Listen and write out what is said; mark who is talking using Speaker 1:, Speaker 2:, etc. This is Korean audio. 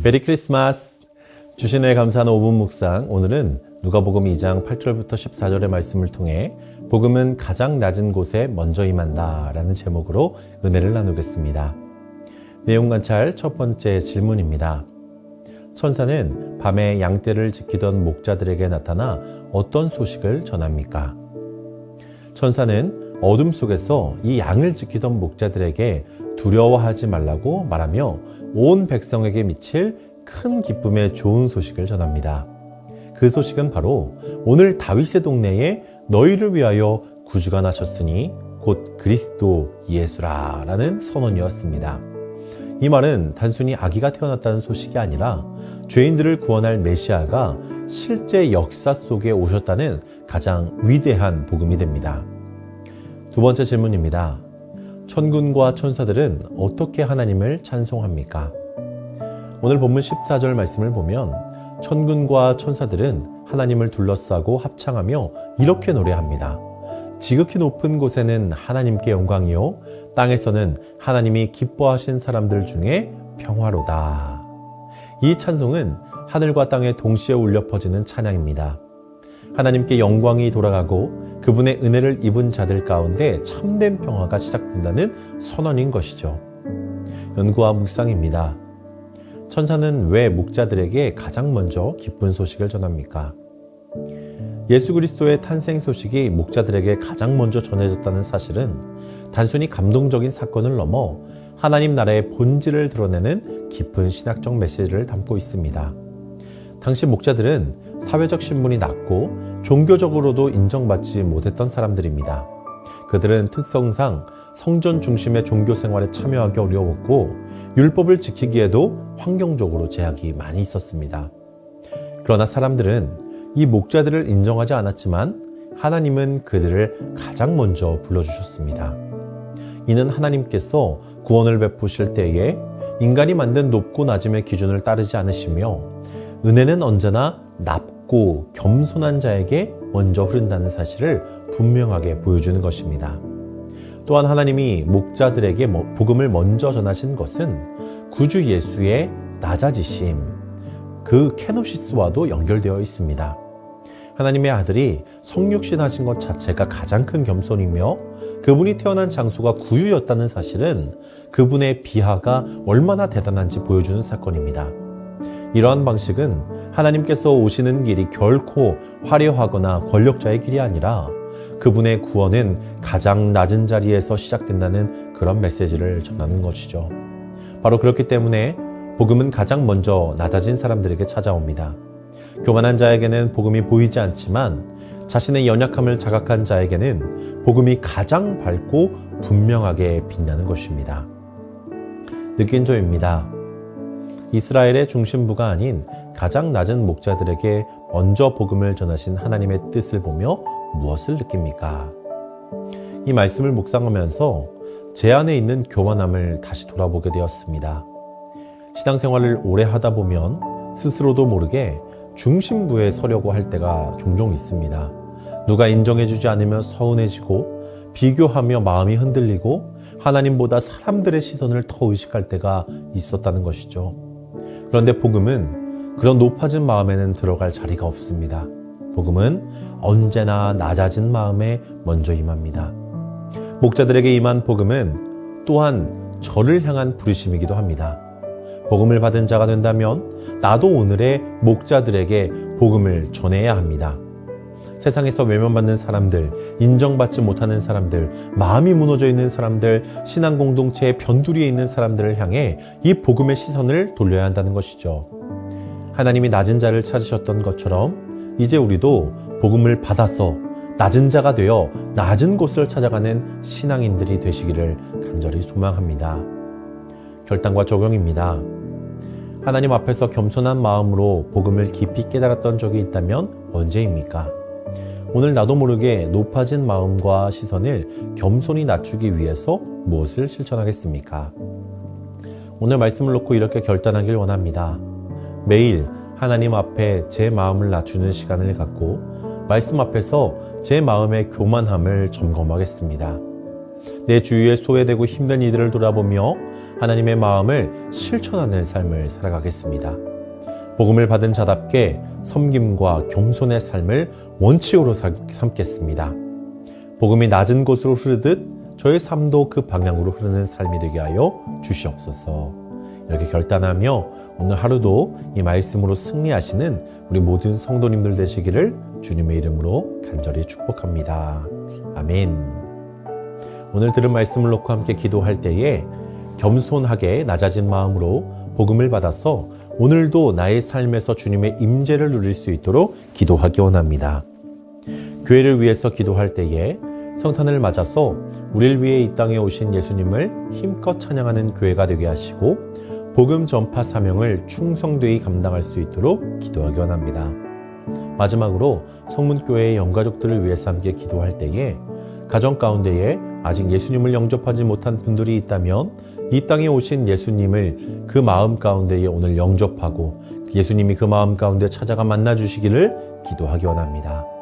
Speaker 1: 메리 크리스마스! 주신의 감사하는 5분 묵상. 오늘은 누가복음 2장 8절부터 14절의 말씀을 통해 복음은 가장 낮은 곳에 먼저 임한다 라는 제목으로 은혜를 나누겠습니다. 내용 관찰 첫 번째 질문입니다. 천사는 밤에 양떼를 지키던 목자들에게 나타나 어떤 소식을 전합니까? 천사는 어둠 속에서 이 양을 지키던 목자들에게 두려워하지 말라고 말하며 온 백성에게 미칠 큰 기쁨의 좋은 소식을 전합니다. 그 소식은 바로 오늘 다윗의 동네에 너희를 위하여 구주가 나셨으니 곧 그리스도 예수라 라는 선언이었습니다. 이 말은 단순히 아기가 태어났다는 소식이 아니라 죄인들을 구원할 메시아가 실제 역사 속에 오셨다는 가장 위대한 복음이 됩니다. 두 번째 질문입니다. 천군과 천사들은 어떻게 하나님을 찬송합니까? 오늘 본문 14절 말씀을 보면 천군과 천사들은 하나님을 둘러싸고 합창하며 이렇게 노래합니다. 지극히 높은 곳에는 하나님께 영광이요 땅에서는 하나님이 기뻐하신 사람들 중에 평화로다. 이 찬송은 하늘과 땅에 동시에 울려 퍼지는 찬양입니다. 하나님께 영광이 돌아가고 그분의 은혜를 입은 자들 가운데 참된 평화가 시작된다는 선언인 것이죠. 연구와 묵상입니다. 천사는 왜 목자들에게 가장 먼저 기쁜 소식을 전합니까? 예수 그리스도의 탄생 소식이 목자들에게 가장 먼저 전해졌다는 사실은 단순히 감동적인 사건을 넘어 하나님 나라의 본질을 드러내는 깊은 신학적 메시지를 담고 있습니다. 당시 목자들은 사회적 신분이 낮고 종교적으로도 인정받지 못했던 사람들입니다. 그들은 특성상 성전 중심의 종교 생활에 참여하기 어려웠고 율법을 지키기에도 환경적으로 제약이 많이 있었습니다. 그러나 사람들은 이 목자들을 인정하지 않았지만 하나님은 그들을 가장 먼저 불러주셨습니다. 이는 하나님께서 구원을 베푸실 때에 인간이 만든 높고 낮음의 기준을 따르지 않으시며 은혜는 언제나 낮고 겸손한 자에게 먼저 흐른다는 사실을 분명하게 보여주는 것입니다. 또한 하나님이 목자들에게 복음을 먼저 전하신 것은 구주 예수의 낮아지심, 그 케노시스와도 연결되어 있습니다. 하나님의 아들이 성육신 하신 것 자체가 가장 큰 겸손이며 그분이 태어난 장소가 구유였다는 사실은 그분의 비하가 얼마나 대단한지 보여주는 사건입니다. 이러한 방식은 하나님께서 오시는 길이 결코 화려하거나 권력자의 길이 아니라 그분의 구원은 가장 낮은 자리에서 시작된다는 그런 메시지를 전하는 것이죠. 바로 그렇기 때문에 복음은 가장 먼저 낮아진 사람들에게 찾아옵니다. 교만한 자에게는 복음이 보이지 않지만 자신의 연약함을 자각한 자에게는 복음이 가장 밝고 분명하게 빛나는 것입니다. 느낀 점입니다. 이스라엘의 중심부가 아닌 가장 낮은 목자들에게 먼저 복음을 전하신 하나님의 뜻을 보며 무엇을 느낍니까? 이 말씀을 묵상하면서 제 안에 있는 교만함을 다시 돌아보게 되었습니다. 신앙생활을 오래 하다 보면 스스로도 모르게 중심부에 서려고 할 때가 종종 있습니다. 누가 인정해주지 않으면 서운해지고 비교하며 마음이 흔들리고 하나님보다 사람들의 시선을 더 의식할 때가 있었다는 것이죠. 그런데 복음은 그런 높아진 마음에는 들어갈 자리가 없습니다. 복음은 언제나 낮아진 마음에 먼저 임합니다. 목자들에게 임한 복음은 또한 저를 향한 부르심이기도 합니다. 복음을 받은 자가 된다면 나도 오늘의 목자들에게 복음을 전해야 합니다. 세상에서 외면받는 사람들, 인정받지 못하는 사람들, 마음이 무너져 있는 사람들, 신앙 공동체의 변두리에 있는 사람들을 향해 이 복음의 시선을 돌려야 한다는 것이죠. 하나님이 낮은 자를 찾으셨던 것처럼 이제 우리도 복음을 받아서 낮은 자가 되어 낮은 곳을 찾아가는 신앙인들이 되시기를 간절히 소망합니다. 결단과 적용입니다. 하나님 앞에서 겸손한 마음으로 복음을 깊이 깨달았던 적이 있다면 언제입니까? 오늘 나도 모르게 높아진 마음과 시선을 겸손히 낮추기 위해서 무엇을 실천하겠습니까? 오늘 말씀을 놓고 이렇게 결단하길 원합니다. 매일 하나님 앞에 제 마음을 낮추는 시간을 갖고 말씀 앞에서 제 마음의 교만함을 점검하겠습니다. 내 주위에 소외되고 힘든 이들을 돌아보며 하나님의 마음을 실천하는 삶을 살아가겠습니다. 복음을 받은 자답게 섬김과 겸손의 삶을 원칙으로 삼겠습니다. 복음이 낮은 곳으로 흐르듯 저의 삶도 그 방향으로 흐르는 삶이 되게 하여 주시옵소서. 이렇게 결단하며 오늘 하루도 이 말씀으로 승리하시는 우리 모든 성도님들 되시기를 주님의 이름으로 간절히 축복합니다. 아멘. 오늘 들은 말씀을 놓고 함께 기도할 때에 겸손하게 낮아진 마음으로 복음을 받아서 오늘도 나의 삶에서 주님의 임재를 누릴 수 있도록 기도하기 원합니다. 교회를 위해서 기도할 때에 성탄을 맞아서 우리를 위해 이 땅에 오신 예수님을 힘껏 찬양하는 교회가 되게 하시고 복음 전파 사명을 충성되이 감당할 수 있도록 기도하기 원합니다. 마지막으로 성문교회의 영가족들을 위해서 함께 기도할 때에 가정 가운데에 아직 예수님을 영접하지 못한 분들이 있다면 이 땅에 오신 예수님을 그 마음 가운데에 오늘 영접하고 예수님이 그 마음 가운데 찾아가 만나주시기를 기도하기 원합니다.